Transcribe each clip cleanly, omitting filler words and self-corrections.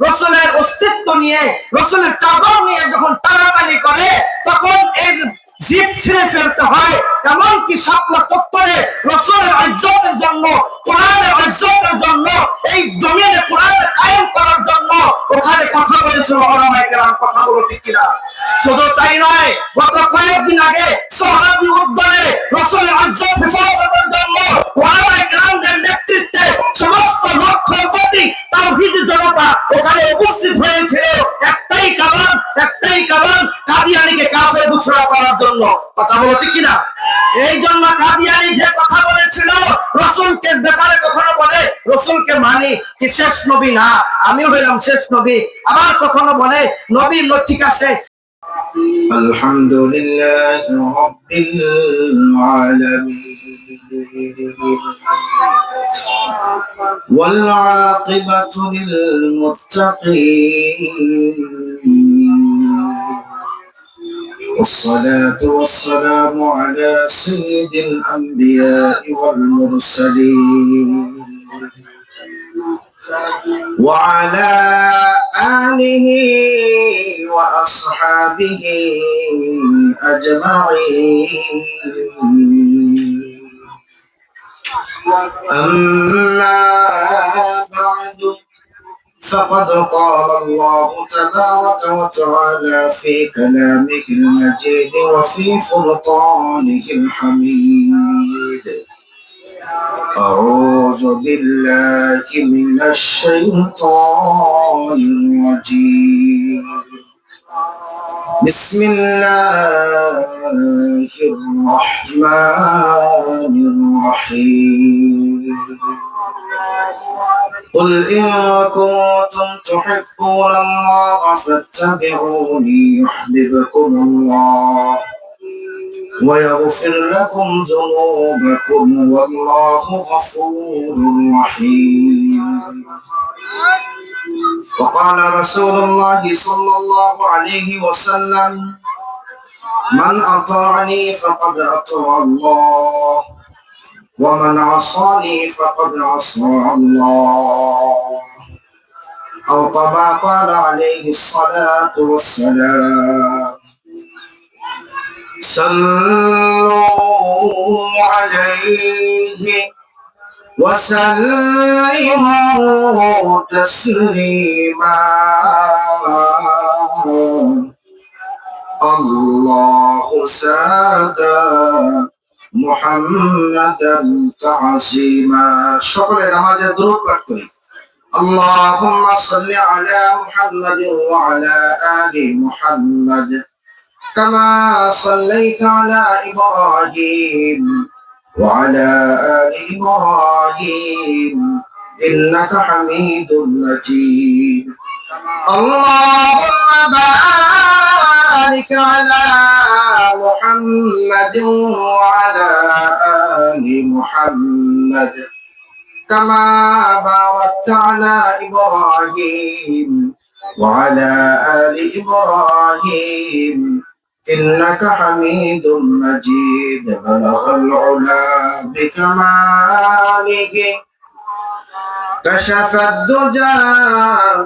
রসুলের অস্তিত্ব নিয়ে, রসুলের চাদর নিয়ে যখন টানাটানি করে তখন এর জিভ ছিঁড়ে ফেলতে হয়। এমনকি শাপলা চত্বরে রসুলের ইজ্জতের জন্য, কোরআনের ইজ্জতের জন্য, এই জমিনে কোরআনের কায়েম করার জন্য ওখানে কথা বলেছিল ওলামায়ে কেরাম। কথা বলো ঠিক কিনা? শুধু তাই নয়, গত কয়েকদিন আগে সোহরাওয়ার্দী উদ্যানে রসুলের ইজ্জত হেফাজতের জন্য ওলামায়ে কেরামদের নেতৃত্বে সমস্ত লক্ষ কোটি তাওহীদি জনতা ওখানে উপস্থিত হয়েছিল একটাই কারণ কাদিয়ানীকে কাফের ঘোষণা করার জন্য। কথা বলো ঠিক কিনা? এই জন্য কাদিয়ানী যে কথা বলেছিল রসুলকে ব্যাপারে, কখনো বলে রসুলকে মানি কি শেষ নবী না, আমিও হইলাম শেষ নবী। আবার কখনো বলে নবী ঠিক আছে। আলহামদুলিল্লাহ রাব্বিল আলামিন ওয়াল আকিবাতু লিল মুত্তাকিন والصلاة والسلام على سيد الأنبياء والمرسلين وعلى آله وأصحابه أجمعين. أما بعد فقد قال الله تبارك وتعالى في كلامه المجيد وفي فرقانه الحميد: أعوذ بالله من الشيطان الرجيم. بسم الله الرحمن الرحيم. قل إن كنتم تحبون الله فاتبعوني يحببكم الله ويغفر لكم ذنوبكم والله غفور رحيم. وقال رسول الله صلى الله عليه وسلم: من أطاعني فقد أطاع الله ومن عصاني فقد عصى الله، أو كما قال عليه الصلاة والسلام. صلوا عليه وسلموا تسليما. الله زاد মুহাম্মাদান তা'যীমা। সকলে নামাজে দুরূদ পাঠ করি। আল্লাহুম্মা সাল্লি আলা মুহাম্মাদিন ওয়া আলা আলি মুহাম্মাদ কামা সাল্লাইতা আলা ইব্রাহিম ওয়া আলা আলি ইব্রাহিম ইন্নাকা হামিদুম মাজিদ। আল্লাহুম্মা বারিক আলা محمد وعلى آل محمد كما باركت على إبراهيم وعلى آل إبراهيم إنك حميد مجيد. بلغ العلا بكماله كشف الدجى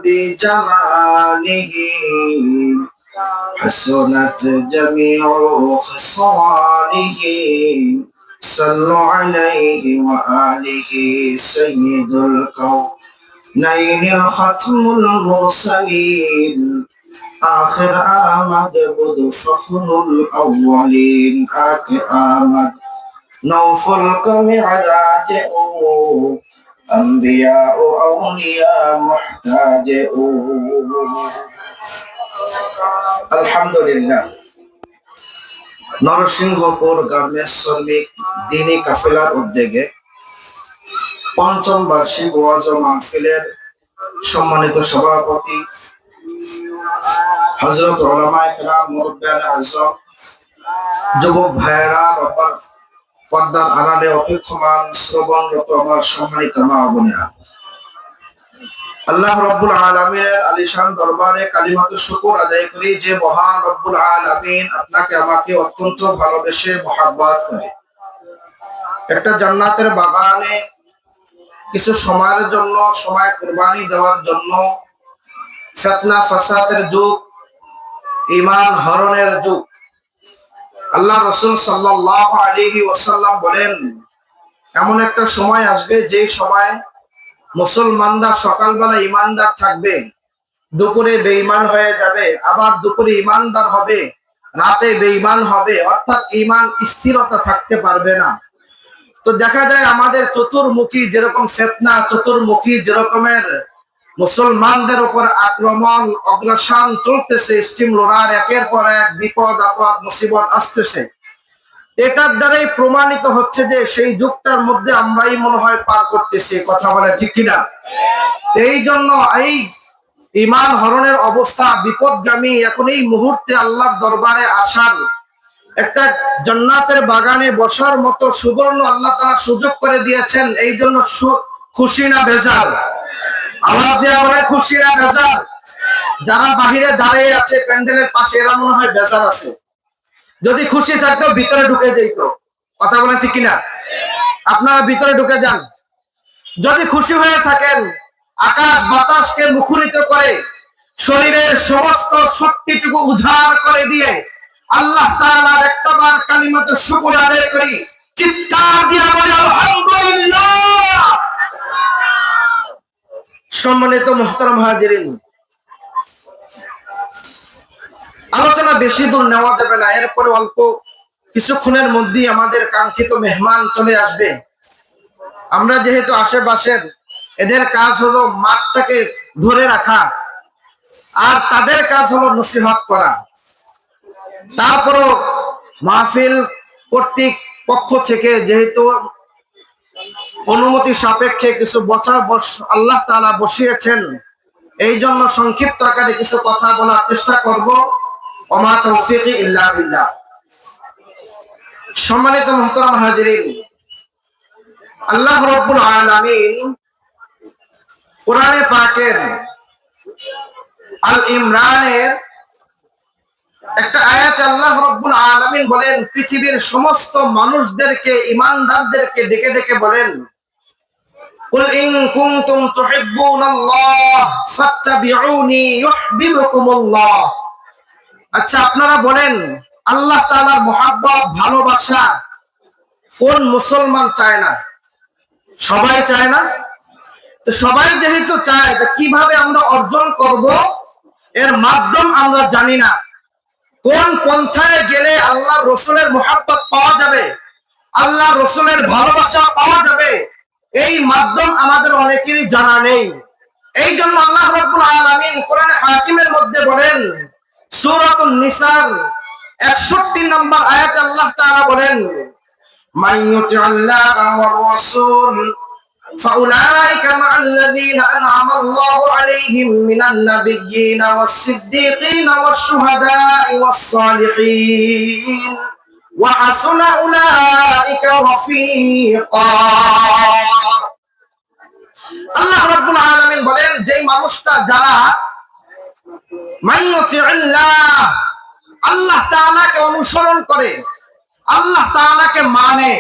بجماله حسنت جميع خصاله. صلوا عليه وآله سيد الكونين الختم المرسلين آخر آمد بد فخر الأولين آخر آمد نوفل كمعراج أنبياء أولياء محتاج. আলহামদুলিল্লাহ। নরসিংহপুর গার্মেন্টস শ্রমিক দ্বীনি কাফেলার উদ্যোগে পঞ্চম বার্ষিক ওয়াজ ও মাহফিলের সম্মানিত সভাপতি হযরত উলামায়ে কেরাম, মুরব্বিয়ানে আযম, যুবক ভাইয়েরা, রব্বার পর্দার আড়ালে অপেক্ষমান শ্রবণরত আমার সম্মানিত মা ও বোনেরা, আল্লাহ রাব্বুল আলামিনের আলিশান দরবারে কালিমাতু শুকর আদায় করি যে মহান রব্বুল আলামিন আপনাকে আমাকে অত্যন্ত ভালোবেসে মহব্বত করে একটা জান্নাতের বাগানে কিছু সময়ের জন্য, সময় কুরবানি দেওয়ার জন্য, ফিতনা ফাসাদের যুগ, ঈমান হরণের যুগ। আল্লাহ রাসূল সাল্লাল্লাহু আলাইহি ওয়াসাল্লাম বলেন, এমন একটা সময় আসবে যে সময় মুসলমানরা সকালবেলা ঈমানদার থাকবে, দুপুরে বেঈমান হয়ে যাবে, আবার দুপুরে ঈমানদার হবে, রাতে বেঈমান হবে, অর্থাৎ ঈমান স্থিরতা থাকতে পারবে না। তো দেখা যায় আমাদের চতুর্মুখী যেরকম ফিতনা, চতুর্মুখী যেরকমের মুসলমানদের উপর আক্রমণ অগ্রসর চলতেছে, স্টিম লোডার, একের পর এক বিপদ আপদ মুসিবত আসতেছে, এটার দ্বারাই প্রমাণিত হচ্ছে যে সেই যুগটার মধ্যে আমরাই মনে হয় পার করতেছি। কথা বলে ঠিক কিনা? এই জন্য এই ঈমান হরণের অবস্থা বিপদগামী। এখন এই মুহূর্তে আল্লাহর দরবারে আসার, একটা জান্নাতের বাগানে বসার মতো সুবর্ণ আল্লাহ তাআলা সুযোগ করে দিয়েছেন। এই জন্য খুশি না বেজার? আওয়াজ দিয়ে বলে খুশি না বেজার? যারা বাহিরে দাঁড়িয়ে আছে প্যান্ডেলের পাশে, এরা মনে হয় বেজার আছে। যদি খুশি থাকতো ভিতরে ঢুকে যেত। কথা বলেন ঠিক কিনা? আপনারা ভিতরে ঢুকে যান। যদি খুশি হয়ে থাকেন, আকাশ বাতাসকে মুখরিত করে শরীরের সমস্ত শক্তিটুকু উজাড় করে দিয়ে আল্লাহ তাআলার একটাবার কালিমাতে শুকর আদায় করি, চিৎকার দিয়ে বলি আলহামদুলিল্লাহ। সম্মানিত মুহতারাম হাজিরিন, আলোচনা বেশি দূর নেওয়া যাবে না, এরপরে অল্প কিছুক্ষণের মধ্যেই আমাদের কাঙ্ক্ষিত মেহমান চলে আসবে। আমরা যেহেতু আশেপাশের, এদের কাজ হলো মাঠটাকে ধরে রাখা, আর তাদের কাজ হলো নসিহত করা। তারপরও মাহফিল কর্তৃপক্ষ থেকে যেহেতু অনুমতি সাপেক্ষে কিছু বছর আল্লাহ তাআলা বসিয়েছেন, এই জন্য সংক্ষিপ্ত আকারে কিছু কথা বলার চেষ্টা করব। ওমা তৌফিকি ইল্লা বিল্লাহ। সম্মানিত মুহতারাম হাজিরিন, আল্লাহ রাব্বুল আলামিন কোরআনে পাকের আল ইমরানের একটা আয়াতে আল্লাহ রাব্বুল আলামিন বলেন, পৃথিবীর সমস্ত মানুষদেরকে, ঈমানদারদেরকে ডেকে ডেকে বলেন, কুল ইন কুনতুম তুহিব্বুনাল্লাহ ফাত্তাবিউনি ইউহিব্বুকুমুল্লাহ। আচ্ছা, আপনারা বলেন, আল্লাহ তাআলার মুহাব্বত, ভালোবাসা কোন মুসলমান চায় না? সবাই চায় না? তো সবাই যেহেতু চায়, তো কিভাবে আমরা অর্জন করব এর মাধ্যম আমরা জানি না। কোন পন্থায় গেলে আল্লাহ রসুলের মুহাব্বত পাওয়া যাবে, আল্লাহ রসুলের ভালোবাসা পাওয়া যাবে, এই মাধ্যম আমাদের অনেকেরই জানা নেই। এই জন্য আল্লাহ রাব্বুল আলামিন কোরআনে হাকিমের মধ্যে বলেন, সূরাতুন নিসার 61 নম্বর আয়াতে আল্লাহ তাআলা বলেন, মাইয়ুতিল্লাহ ওয়ার রাসূল ফাউলাইকা মা'আল্লাযীনা আন'আমা আল্লাহু আলাইহিম মিনান নাবিয়্যিনা ওয়াস-সিদ্দীকিনা ওয়াশ-শুহাদা'i ওয়াস-সালিহিন ওয়া হাসুনা উলাইকা রাফীকা। আল্লাহ রাব্বুল আলামিন বলেন, যে মানুষটা যারা মাইয়ুতিল্লাহ, আল্লাহ তাআলাকে অনুসরণ করে, আল্লাহ তাআলাকে মানে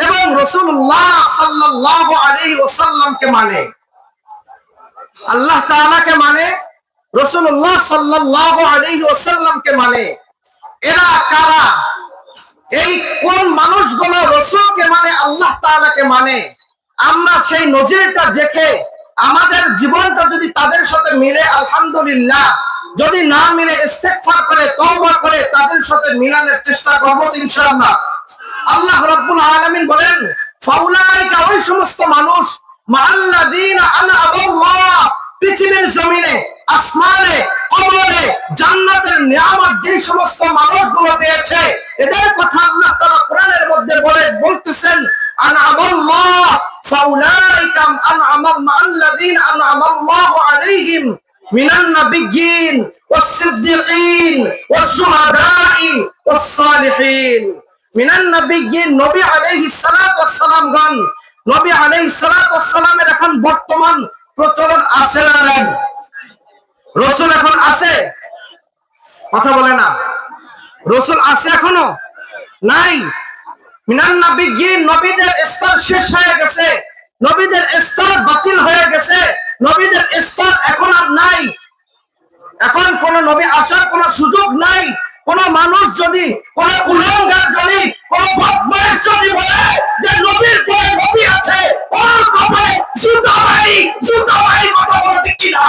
এবং রাসূলুল্লাহ সাল্লাল্লাহু আলাইহি ওয়াসাল্লামকে মানে, আল্লাহ তাআলাকে মানে, রাসূলুল্লাহ সাল্লাল্লাহু আলাইহি ওয়াসাল্লামকে মানে, এরা কারা? এই কোন মানুষগুলো রাসূলকে মানে, আল্লাহ তাআলাকে মানে, আমরা সেই নজিরটা দেখে আমাদের জীবনটা যদি তাদের সাথে মিলে আলহামদুলিল্লাহ, যদি না মিলে ইস্তেগফার করে, তওবা করে তাদের সাথে মিলানোর চেষ্টা করব ইনশাআল্লাহ। আল্লাহ রাব্বুল আলামিন বলেন, ফাউলাইকা, ওই সমস্ত মানুষ, মা'আল্লাযীনা আন'আমা আল্লাহ, পৃথিবীর জমিনে, আসমানে, কবরে, জান্নাতের নিয়ামত যে সমস্ত মানুষগুলো পেয়েছে, এদের কথা আল্লাহ তাআলা কোরআনের মধ্যে বলতেছেন, আন'আমা আল্লাহ ফাউলাইকা আন'আমা মা'আল্লাযীনা আন'আমা আল্লাহু আলাইহিম মিনান নাবিয়্যিন ওয়াস-সিদ্দীকিন ওয়াশ-শুহাদা'i ওয়াস-সালিহিন। মিনান নাবিয়্যিন, নবী আলাইহিস সালাতু ওয়াস সালামগণ, নবী আলাইহিস সালাতু ওয়াস সালামের এখন বর্তমান প্রচলন আছে না নাই? রাসূল এখন আছে? কথা বলে না। রাসূল আছে এখনো? নাই। মিনান নাবিয়্যিন, নবীদের স্তর শেষ হয়ে গেছে, নবীদের স্তর বাতিল হয়ে গেছে, নবীদের স্তর এখন আর নাই। এখন কোন নবী আসার কোন সুযোগ নাই। কোন মানুষ যদি, কোন উলঙ্ঘার যদি, কোন বদমাইশ যদি বলে যে নবীর পরে নবী আছে, ও কবে জুতামারি কথা বলে ঠিক কিনা?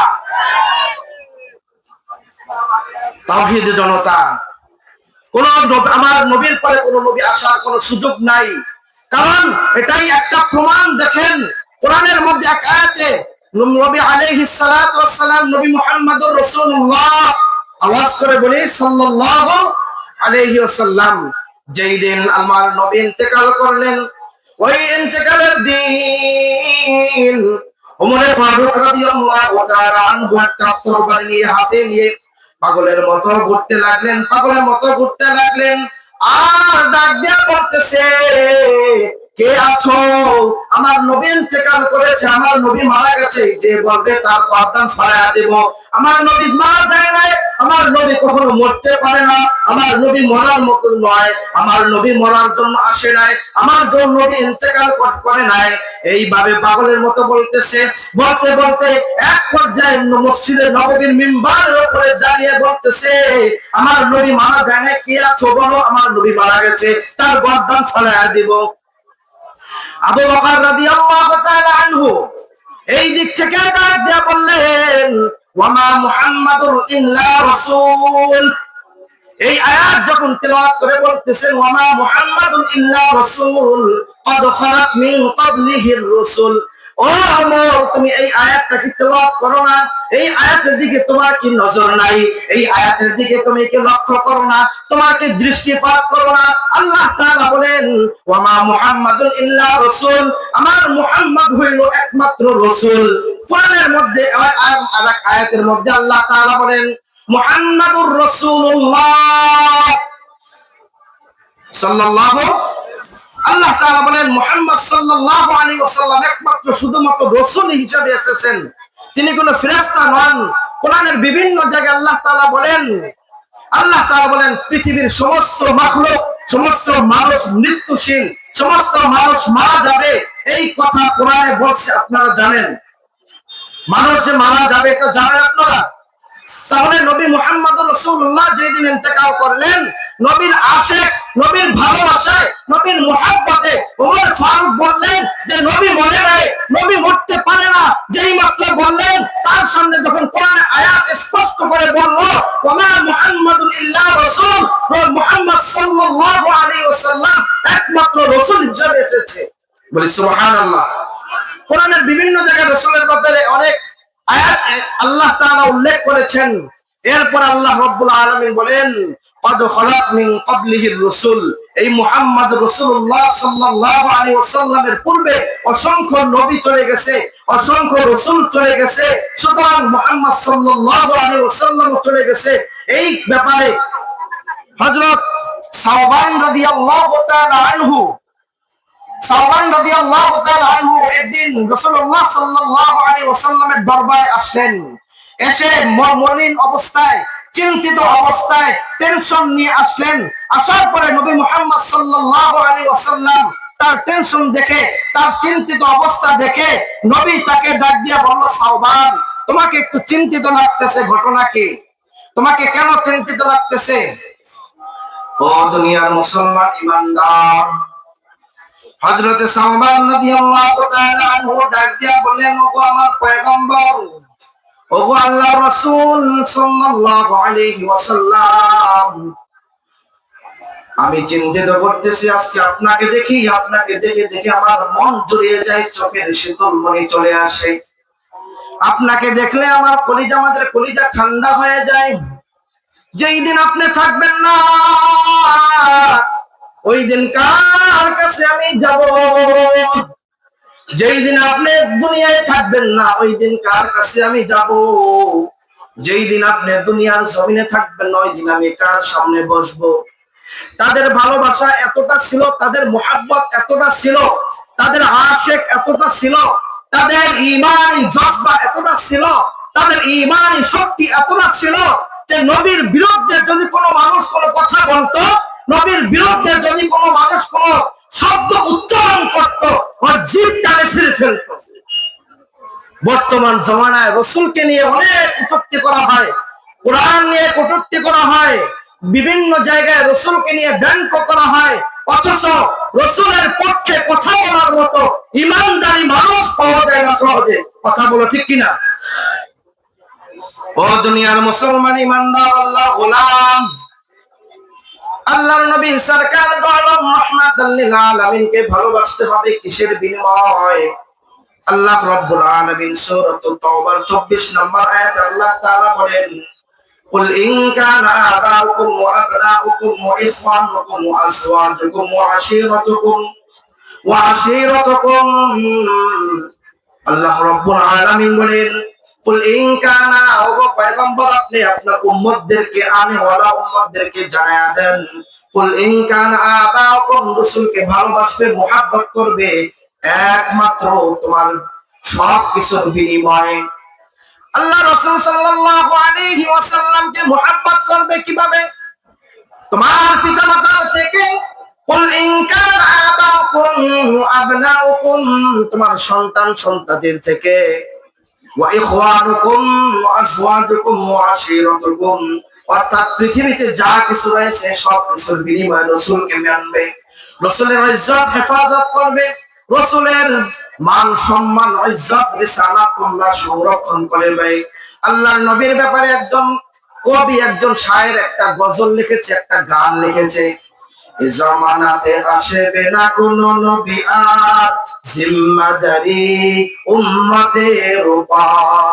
তাওহীদের জনতা, কোন আমার নবীর পরে কোন নবী আসার কোন সুযোগ নাই। কারণ এটাই একটা প্রমাণ। দেখেন কোরআনের মধ্যে এক আয়াতে নবী আলাইহিস সালাতু ওয়াস সালাম, নবী মুহাম্মদুর রাসূলুল্লাহ, আওয়াজ করে বলি সাল্লাল্লাহু আলাইহি ওয়াসাল্লাম, যেই দিন আমার নবী ইন্তেকাল করলেন, ওই ইন্তেকালের দিন ওমর ফারুক রাদিয়াল্লাহু তাআলা আনহু একটা তরবারি নিয়ে হাতে নিয়ে পাগলের মতো ঘুরতে লাগলেন, পাগলের মতো ঘুরতে লাগলেন। আর ডাক দিয়া বলতেছে, কে আছো? আমার নবী ইন্তেকাল করেছে, আমার নবী মারা গেছে, যে বলবে তার গর্দান ফাড়ায়া দেব। আমার নবী মারা যায় নাই, আমার নবী কখনো মরতে পারে না, আমার নবী মরার মতো নয়, আমার নবী মরার জন্য আসে নাই, আমার জন্য নবী ইন্তেকাল করে নাই। এইভাবে পাগলের মতো বলতেছে। বলতে বলতে এক পর্যায়ে মসজিদের নববীর মিম্বারের উপরে দাঁড়িয়ে বলতেছে, আমার নবী মারা যায় না, কে আছো বলো, আমার নবী মারা গেছে, তার গর্দান ফাড়ায়া দিব। আবু বকর রাদিয়াল্লাহু তাআলা আনহু এই দিক থেকে ডাক দিয়ে বললেন, ওয়ামা মুহাম্মাদুর ইল্লা রাসূল। এই আয়াত যখন তেলাওয়াত করে বলতেছেন, ওয়ামা মুহাম্মাদুন ইল্লা রাসূল ক্বাদ খালাত মিন ক্বাবলিহির রাসূল। ও ওমর, তুমি এই আয়াতটা কি তেলাওয়াত করো না? এই আয়াতের দিকে তোমার কি নজর নাই? এই আয়াতের দিকে তুমি কি লক্ষ্য করো না? তোমার কি দৃষ্টিপাত করো না? আল্লাহ তাআলা বলেন, ওয়ামা মুহাম্মাদুন ইল্লা রাসূল, আমার মুহাম্মদ হইল একমাত্র রাসূল। কোরআনের মধ্যে আরেক আয়াতের মধ্যে আল্লাহ তাআলা বলেন, মুহাম্মাদুর রাসূলুল্লাহ সাল্লাল্লাহু, আল্লাহ তাআলা বলেন মুহাম্মদ সাল্লাল্লাহু আলাইহি ওয়াসাল্লাম একমাত্র শুধুমাত্র রাসূল হিসেবে এসেছেন, তিনি কোনো ফেরেশতা নন। কোরআনের বিভিন্ন জায়গায় আল্লাহ তাআলা বলেন পৃথিবীর সমস্ত মাখলুক, সমস্ত মানুষ মৃত্যুশীল, সমস্ত মানুষ মারা যাবে, এই কথা কোরআনে বলছে। আপনারা জানেন মানুষ যে মারা যাবে, এটা জানেন আপনারা? তাহলে নবী মুহাম্মদুর রাসূলুল্লাহ যেদিন ইন্তেকাল করলেন, নবীর আশিক, নবীর ভালোবাসায়, নবীর মুহাব্বতে ওমর ফারুক বললেন যে নবী মরে নাই, নবী মরতে পারে না। যেই মাত্র বললেন, তার সামনে যখন কোরআনে আয়াত স্পষ্ট করে বলল, ওমা মুহাম্মাদুন ইল্লা রাসূল, মুহাম্মদ সাল্লাল্লাহু আলাইহি ওয়াসাল্লাম একমাত্র রাসূল হিসেবে এসেছে। বলি সুবহানাল্লাহ। কোরআনের বিভিন্ন জায়গায় রাসূলের ব্যাপারে অনেক আয়াত আল্লাহ তাআলা উল্লেখ করেছেন। এরপর আল্লাহ রাব্বুল আলামিন বলেন, ক্বাদ খালাত মিন ক্বাবলিহির রাসূল, এই মুহাম্মদ রাসূলুল্লাহ সাল্লাল্লাহু আলাইহি ওয়াসাল্লামের পূর্বে অসংখ্য নবী চলে গেছে, অসংখ্য রাসূল চলে গেছে, সুতরাং মুহাম্মদ সাল্লাল্লাহু আলাইহি ওয়াসাল্লাম চলে গেছে। এই ব্যাপারে হযরত সাওবান রাদিয়াল্লাহু তাআলা আনহু, একদিন রাসূলুল্লাহ সাল্লাল্লাহু আলাইহি ওয়াসাল্লামের দরবারে আসলেন। এসে মলিন অবস্থায়, চিন্তিত অবস্থায়, টেনশন নিয়ে আসলেন। আসার পরে নবী মুহাম্মদ সাল্লাল্লাহু আলাইহি ওয়াসাল্লাম তার টেনশন দেখে, তার চিন্তিত অবস্থা দেখে নবী তাকে ডাক দিয়ে বলল, সাওবান, তোমাকে একটু চিন্তিত লাগতেছে, ঘটনা কি? তোমাকে কেন চিন্তিত লাগতেছে? ও দুনিয়ার মুসলমান ইমানদার, হযরত সাওবান রাদিয়াল্লাহু তাআলা আনহু ডাক দিয়া বললেন, ওগো আমার পয়গম্বর, ওগো আল্লাহর রাসূল সাল্লাল্লাহু আলাইহি ওয়াসাল্লাম, আমি চিন্তিত করতেছি। আজকে আপনাকে দেখে দেখে আমার মন জুড়িয়ে যায়, চোখের শীতল মনি চলে আসে। আপনাকে দেখলে আমার কলিজা, আমাদের কলিজা ঠান্ডা হয়ে যায়। যেই দিন আপনি থাকবেন না, ওই দিন কার কাছে আমি যাব? যেই দিন আপনি দুনিয়ায় থাকবেন না, ওই দিন কার কাছে আমি যাব? যেই দিন আপনি দুনিয়ার জমিনে থাকবেন না, ওই দিন আমি কার সামনে বসবো? তাদের ভালোবাসা এতটা ছিল, তাদের মুহাব্বত এতটা ছিল, তাদের আশিক এতটা ছিল, তাদের ঈমানি জজবা এতটা ছিল, তাদের ঈমানি শক্তি এতটা ছিল যে নবীর বিরুদ্ধে যদি কোনো মানুষ কোনো কথা বলতো, নবীর বিরুদ্ধে যদি কোনো মানুষ কোনো শব্দ উচ্চারণ করত, ওর জিভ টানে ছিঁড়ে ফেলতো। বর্তমান জমানায় রসুলকে নিয়ে অনেক কটূক্তি করা হয়, কোরআন নিয়ে কটূক্তি করা হয়, বিভিন্ন জায়গায় রসুলকে নিয়ে ব্যঙ্গ করা হয়, অথচ রসুলের পক্ষে কথা বলার মতো ইমানদারি মানুষ পাওয়া যায় না সহজে। কথা বলো ঠিক কিনা? ও দুনিয়ার মুসলমান ইমানদার, আল্লাহর গোলাম, আল্লাহর নবী সরকার দু আলম রাহমাতাল লিল আলামিনকে ভালোবাসতে হবে কিসের বিনিময়ে? আল্লাহ রাব্বুল আলামিন সূরাতুত তাওবার 24 নম্বর আয়াতে আল্লাহ তাআলা বলেন, কুল ইন কানা আবাউকুম ওয়া আবনাউকুম ওয়া ইখওয়ানুকুম ওয়া আজওয়াজুকুম ওয়া আশীরাতুকুম। আল্লাহ রাব্বুল আলামিন বলেন, কুল ইন কানা, ও পয়গম্বর আপনি আপনার উম্মতদেরকে, আনেওয়ালা উম্মতদেরকে জানায়া দেন, কুল ইন কানা আবাউকুম, রাসূলকে ভালোবাসবে, মুহাব্বত করবে একমাত্র তোমার সব কিছুর বিনিময়ে। আল্লাহ রাসূল সাল্লাল্লাহু আলাইহি ওয়াসাল্লামকে মুহাব্বত করবে কিভাবে? তোমার পিতামাতার থেকে, কুল ইন কানা আবাউকুম ওয়া আবনাউকুম, তোমার সন্তান সন্ততির থেকে, ওয়া ইখওয়ানুকুম ওয়া আজওয়াজুকুম ওয়া আশীরাতুকুম, অর্থাৎ পৃথিবীতে যা কিছু রয়েছে সব কিছুর বিনিময়ে রাসূলকে মানবে, রাসূলের ইজ্জত হেফাজত করবে, রাসূলের মান সম্মান ইজ্জত রিসালাত তোমরা সংরক্ষণ করবে। আল্লাহর নবীর ব্যাপারে একজন কবি, একজন শায়ের একটা গজল লিখেছে, একটা গান লিখেছে, এ জামানাতে আসবে না কোন নবী আর, জিম্মাদারি উম্মতের উপর,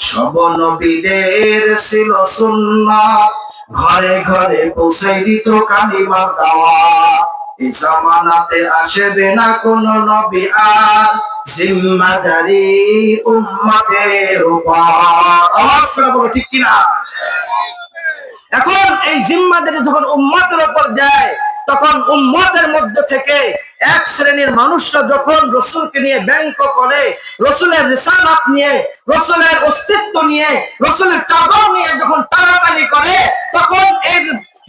সব নবীদের ছিল সুন্নাত, ঘরে ঘরে পৌঁছে দিত কালিমার দাওয়াত। এই জামানাতে আসবে না কোন নবী আর, জিম্মাদারি উম্মতের উপর। আওয়াজ করে বলো ঠিক কিনা? এখন এই জিম্মাদারি যখন উম্মতের উপর দেয়, তখন উম্মতের মধ্যে থেকে এক শ্রেণীর মানুষরা যখন রাসূলকে নিয়ে ব্যঙ্গ করে, রাসূলের রিসালাত নিয়ে, রাসূলের অস্তিত্ব নিয়ে, রাসূলের চাদর নিয়ে যখন টানাটানি করে, তখন এর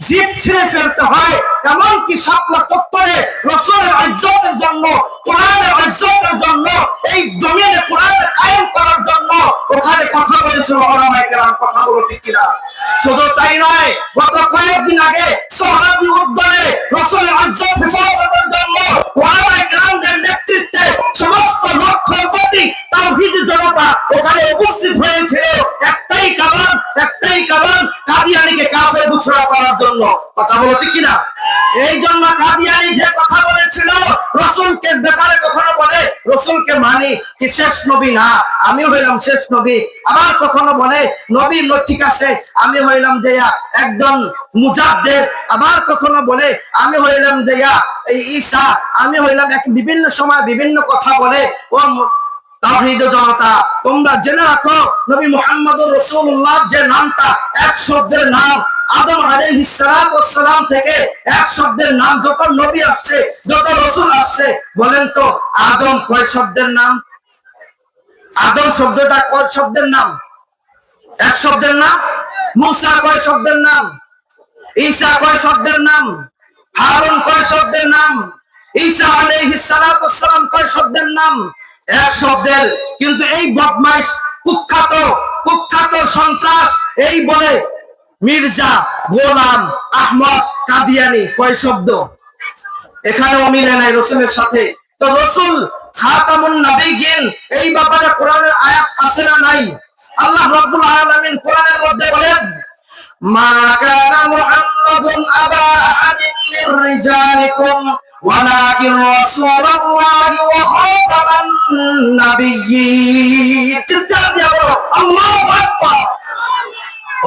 জিভ ছিঁড়ে ফেলতে হয়। এমনকি শাপলা চত্বরে রাসূলের ইজ্জতের জন্য, কোরআনের ইজ্জতের জন্য, এই জমিনে কোরআন কায়েম করার জন্য ওখানে কথা বলেছিল উলামায়ে কেরাম। কথা বলো ঠিক কিনা? শুধু তাই নয়, গত কয়েকদিন আগে সোহরাওয়ার্দী উদ্যানে রাসূলের ইজ্জত হেফাজতের জন্য উলামায়ে কেরামদের নেতৃত্বে সমস্ত লক্ষ কোটি তাওহীদি জনতা ওখানে উপস্থিত হয়েছিল, একটাই কারণ কাদিয়ানীকে কাফের ঘোষণা করার জন্য। কথা বলো ঠিক কিনা? এই জন্য কাদিয়ানী যে কথা বলেছিল রাসূলকে ব্যাপারে, কখনো বলে রাসূলকে মানি কি শেষ নবী না, আমি হইলাম শেষ নবী, আবার কখনো বলে নবী ঠিক আছে, আমি হইলাম দেয়া একজন মুজাদ্দিদ, আবার কখনো বলে আমি হইলাম দেয়া এই ঈসা, আমি হইলাম এক, বিভিন্ন সময় বিভিন্ন কথা বলে। ও তাওহীদ জনতা, তোমরা জেনে রাখো নবী মুহাম্মদুর রাসূলুল্লাহ যে নামটা, এক শব্দের নাম, আদম আলাইহিস সালাম থেকে এক শব্দের নাম, যত নবী আসছে, যত রাসূল আসছে, বলেন তো আদম কয় শব্দের নাম? আদম শব্দটা কয় শব্দের নাম? এক শব্দের নাম। মুসা কয় শব্দের নাম? ঈসা কয় শব্দের নাম? হারুন কয় শব্দের নাম? ঈসা আলাইহিস সালাম কয় শব্দের নাম? এক শব্দের। কিন্তু এই বদমাইশ কুখ্যাত সন্ত্রাস এই বলে মির্জা গোলাম আহমদ কাদিয়ানী কয় শব্দ? এখানেও মিলে নাই রাসূলের সাথে। তো রাসূল খাতামুন নবিয়্যিন, এই ব্যাপারে কোরআনের আয়াত আছে না নাই? আল্লাহ রাব্বুল আলামিন কোরআনের মধ্যে বলেন, মা কানা মুহাম্মাদুন আবা আহাদিন মির রিজালিকুম ওয়ালাকিন রাসূলুল্লাহি ওয়া খাতামান নাবিয়্যিন। চিৎকার দিয়ে বলো আল্লাহু আকবার।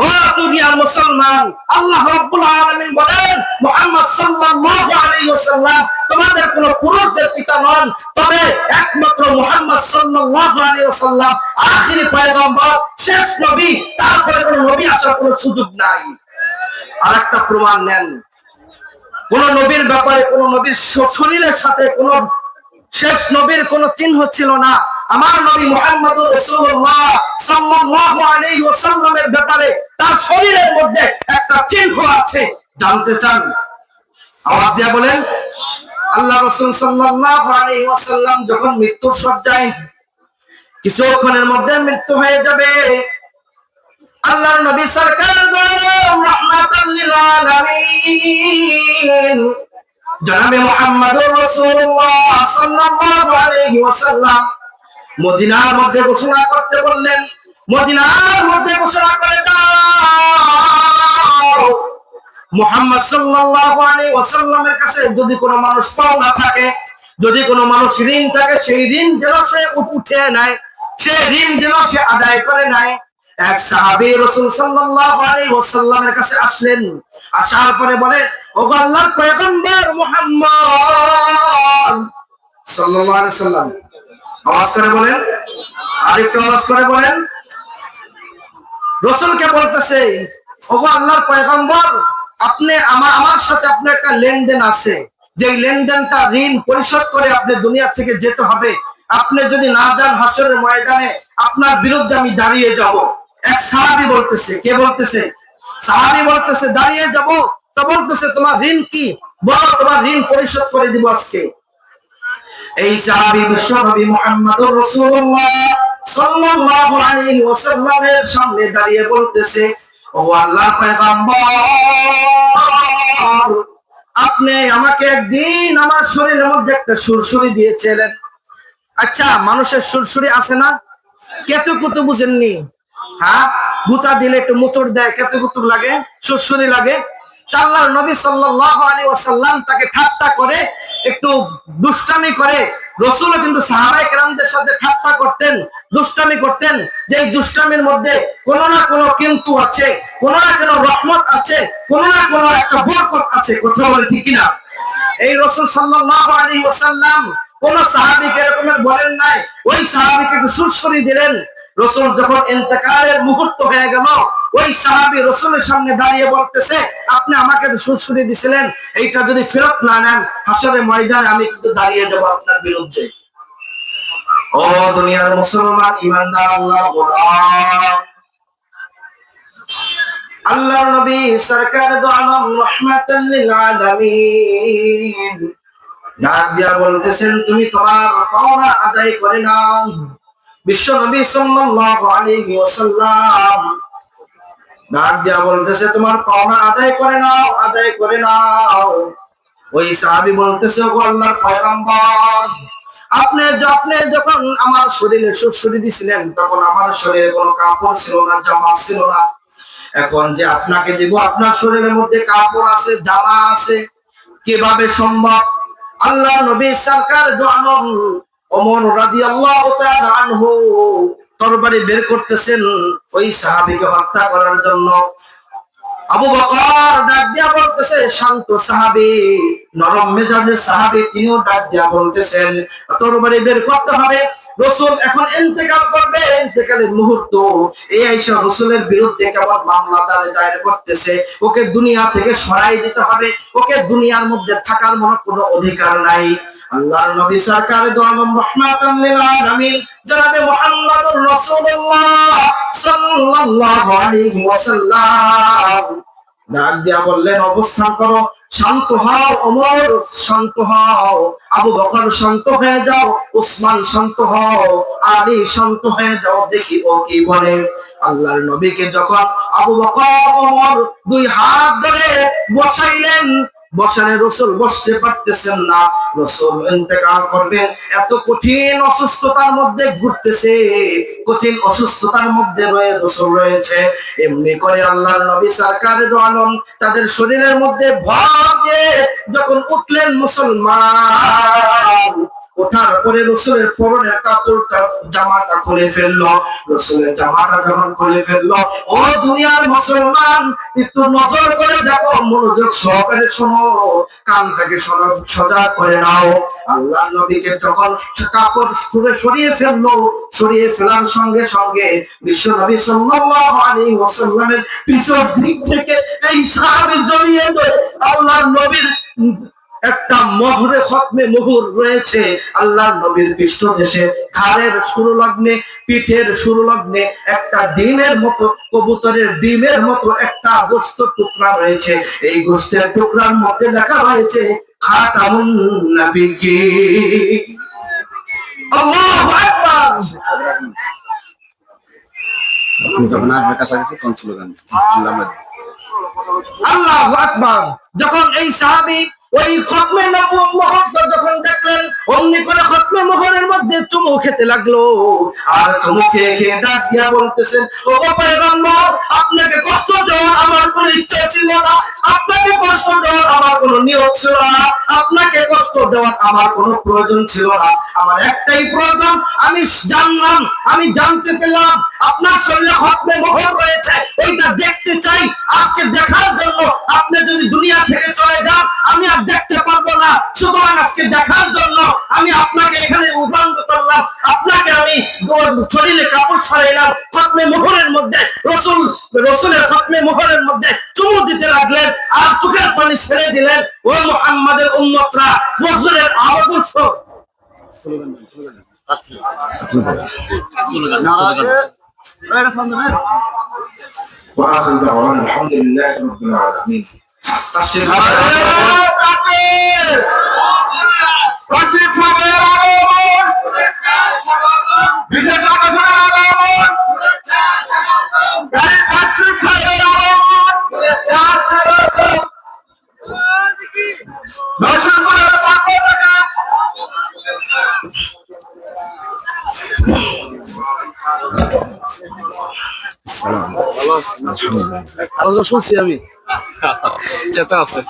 ও দুনিয়ার মুসলমান, আল্লাহ রাব্বুল আলামিন বলেন মুহাম্মদ সাল্লাল্লাহু আলাইহি ওয়াসাল্লাম তোমাদের কোন পুরুষদের পিতা নন, তবে একমাত্র মুহাম্মদ সাল্লাল্লাহু আলাইহি ওয়াসাল্লাম আখিরি পয়গম্বর, শেষ নবী, তারপরে কোন নবী আসার কোন সুযোগ নাই। আরেকটা প্রমাণ নেন, কোন নবীর ব্যাপারে, কোন নবীর শরীরের সাথে কোন শেষ নবীর কোন চিহ্ন ছিল না। আমার নবী মুহাম্মদুর রাসূলুল্লাহ সাল্লাল্লাহু আলাইহি ওয়াসাল্লামের ব্যাপারে তার শরীরের মধ্যে একটা চিহ্ন আছে। জানতে চান? আওয়াজ দিয়ে বলেন। আল্লাহ রাসূল সাল্লাল্লাহু আলাইহি ওয়াসাল্লাম যখন মৃত্যুর শয্যায়, কিছুক্ষণের মধ্যে মৃত্যু হয়ে যাবে, আল্লাহর নবী সরকার রাহমাতাল লিল আলামিন জনাবে মুহাম্মদুর রাসূলুল্লাহ সাল্লাল্লাহু আলাইহি ওয়াসাল্লাম মদিনার মধ্যে ঘোষণা করতে বললেন, মদিনার মধ্যে ঘোষণা করে দাও মুহাম্মদ সাল্লাল্লাহু আলাইহি ওয়াসাল্লামের কাছে যদি কোনো মানুষ পাওনা থাকে, যদি কোনো মানুষ ঋণ থাকে, সেই ঋণ যেন সে উঠে নেয়, সেই ঋণ যেন সে আদায় করে নেয়। এক সাহাবী রাসূল সাল্লাল্লাহু আলাইহি ওয়াসাল্লামের কাছে আসলেন, আসার পরে বলে, ওগো আল্লাহর পয়গম্বর মুহাম্মদ সাল্লাল্লাহু আলাইহি ওয়াসাল্লাম, আওয়াজ করে বলেন, আরেকটু আওয়াজ করে বলেন। রাসূলকে বলতেছে, ওগো আল্লাহর পয়গম্বর, আপনি আমার সাথে আপনার একটা লেনদেন আছে, যে লেনদেনটা ঋণ পরিশোধ করে আপনি দুনিয়া থেকে যেতে হবে। আপনি যদি না যান হাসরের ময়দানে আপনার বিরুদ্ধে আমি দাঁড়িয়ে যাব। এক সাহাবী বলতেছে, কে বলতেছে? সাহাবী বলতেছে দাঁড়িয়ে যাব। তো বলতেছে তোমার ঋণ কি? বলো, তোমার ঋণ পরিশোধ করে দিব আজকে। এই সাহাবী বিশ্বনবী মুহাম্মদুর রাসূলুল্লাহ সাল্লাল্লাহু আলাইহি ওয়াসাল্লামের সামনে দাঁড়িয়ে বলতেছে, ও আল্লাহর পয়গম্বর, আপনি আমাকে একদিন আমার শরীরের মধ্যে একটা সুরসুরি দিয়েছিলেন। আচ্ছা, মানুষের সুরসুরি আছে না? কেতুকুতু বুঝেননি? হ্যাঁ, গুতা দিলে একটু মোচড় দেয়, কেতুকুতু লাগে, সুরসুরি লাগে। আল্লাহর নবী সাল্লাল্লাহু আলাইহি ওয়াসাল্লাম তাকে ঠাট্টা করে, একটু দুষ্টামি করে। রাসূলও কিন্তু সাহাবায়ে কেরামদের সাথে ঠাট্টা করতেন, দুষ্টামি করতেন, যে এই দুষ্টামির মধ্যে কোনো না কোনো কিন্তু আছে, কোনো না কোনো রহমত আছে, কোনো না কোনো একটা বরকত আছে। কথা বলে ঠিক কিনা? এই রাসূল সাল্লাল্লাহু আলাইহি ওয়াসাল্লাম কোন সাহাবীকে এরকমের বলেন নাই, ওই সাহাবীকে একটু সুরসুরি দিলেন। রাসূল যখন ইন্তেকালের মুহূর্ত হয়ে গেল, ওই সাহাবী রাসূলের সামনে দাঁড়িয়ে বলতেছে, আপনি আমাকে তো সুরসুরি দিছিলেন, এইটা যদি ফেরত না নেন হাসরের ময়দানে আমি কিন্তু দাঁড়িয়ে যাব আপনার বিরুদ্ধে। ও দুনিয়ার মুসলমান ঈমানদার আল্লাহর গোলাম, আল্লাহর নবী সরকার দু আলম রাহমাতাল লিল আলামিন ডাক দিয়া বলতেছেন, তুমি তোমার পাওনা আদায় করে নাও। বিশ্ব নবী সাল্লাল্লাহু আলাইহি ওয়াসাল্লাম ডাক দিয়া বলতেছে, তোমার পাওনা আদায় করে নাও, আদায় করে নাও। ওই সাহাবী বলতেছে, ও আল্লাহর পয়গম্বর, আপনি যখন আমার শরীরে সুরসুরি দিছিলেন, তখন আমার শরীরে কোনো কাপড় ছিল না, জামা ছিল না। এখন যে আপনাকে দিব, আপনার শরীরের মধ্যে কাপড় আছে, জামা আছে, কিভাবে সম্ভব? আল্লাহ নবী সরকার জানন ওমর রাদিয়াল্লাহু তাআলা আনহু তরবারি বের করতেছেন ওই সাহাবীকে হত্যা করার জন্য। আবু বকর ডাক দিয়া বলতেছে, শান্ত সাহাবী, নরম মেজাজের সাহাবী, তিনিও ডাক দিয়া বলতেছেন, তরবারি বের করতে হবে। রাসূল এখন ইন্তেকাল করবে, ইন্তেকালের মুহূর্ত। এই আয়েশা রাসূলের বিরুদ্ধে কেবল মামলা দায়ের করতেছে, ওকে দুনিয়া থেকে সরাই দিতে হবে, ওকে দুনিয়ার মধ্যে থাকার কোনো অধিকার নাই। আল্লাহর নবী সরকার দু আলম রাহমাতাল লিল আলামিন জনাবে মুহাম্মদুর রাসূলুল্লাহ সাল্লাল্লাহু আলাইহি ওয়াসাল্লাম ডাক দিয়া বললেন, অবস্থান করো, শান্ত হও ওমর, শান্ত হও, আবু বকর শান্ত হয়ে যাও, উসমান শান্ত হও, আলী শান্ত হয়ে যাও, দেখি ও কি বলে। আল্লাহর নবীকে যখন আবু বকর ওমর দুই হাত ধরে বসাইলেন, বসানে রাসূল বসতে পারতেছেন না। রাসূল ইন্তেকাল করবেন, এত কঠিন অসুস্থতার মধ্যে ঘুরতেছে, কঠিন অসুস্থতার মধ্যে রাসূল রয়েছে। এমনি করে আল্লাহর নবী সরকারে দু আলম তাদের শরীরের মধ্যে ভর দিয়ে যখন উঠলেন মুসলমান, ওঠার পরে রাসূলের পরনের কাপড়টা, জামাটা খুলে ফেললো। রাসূলের জামাটা যখন খুলে ফেললো, ও দুনিয়ার মুসলমান, একটু নজর করে দেখো, মনোযোগ সহকারে শোনো, কানটাকে সোজা করে নাও। আল্লাহর নবীকে যখন কাপড় সরিয়ে ফেললো, সরিয়ে ফেলার সঙ্গে সঙ্গে বিশ্ব নবী সাল্লাল্লাহু আলাইহি ওয়াসাল্লামের পিছন দিক থেকে এই সাহাবী জড়িয়ে ধরে আল্লাহর নবীর একটা মোহরে খতমে মুহুর রয়েছে আল্লাহর নবীর পৃষ্ঠদেশে, ঘাড়ের সুরলগ্নে, পিঠের সুরলগ্নে একটা ডিমের মতো, কবুতরের ডিমের মতো একটা গোশত টুকরা রয়েছে। এই গোশতের টুকরার মধ্যে লেখা রয়েছে খাতামুন নবিয়্যিন। আল্লাহু আকবার। যখন আসবে কাছাকাছি কোন স্লোগান আল্লাহু আকবার। যখন এই সাহাবী ওই খতমে মোহর যখন দেখলেন, অমনি করে খতমে মোহরের মধ্যে চুমু খেতে লাগলো। আর চুমু খেয়ে খেয়ে ডাক দিয়া বলতেছেন, ও পয়গম্বর, আপনাকে কষ্ট দেওয়ার আমার কোনো ইচ্ছা ছিল না, আপনাকে কষ্ট দেওয়ার আমার কোনো নিয়ত ছিল না, আপনাকে কষ্ট দেওয়ার আমার কোনো প্রয়োজন ছিল না। আমার একটাই প্রয়োজন, আমি জানলাম, আমি জানতে পেলাম আপনার শরীরে খতমে মোহর রয়েছে, ওইটা দেখতে চাই। আজকে দেখার জন্য আপনি যদি দুনিয়া থেকে চলে যান, আমি আর দেখতে পারবো না। সুতরাং আজকে দেখার জন্য আমি আপনাকে এখানে উদ্বন্ধ করলাম, আপনাকে আমি শরীরে কাপড় সরাইলাম। খতমে মোহরের মধ্যে রসুলের খতমে মোহরের মধ্যে চুমু দিতে লাগলেন আর চোখের পানি ছেড়ে দিলেন। ও মুহাম্মাদের উম্মতরা, রসুলের আদর্শ وآخر دعوانا الحمد لله رب العالمين. আলোচনা শুনছি আমি চেতা আছে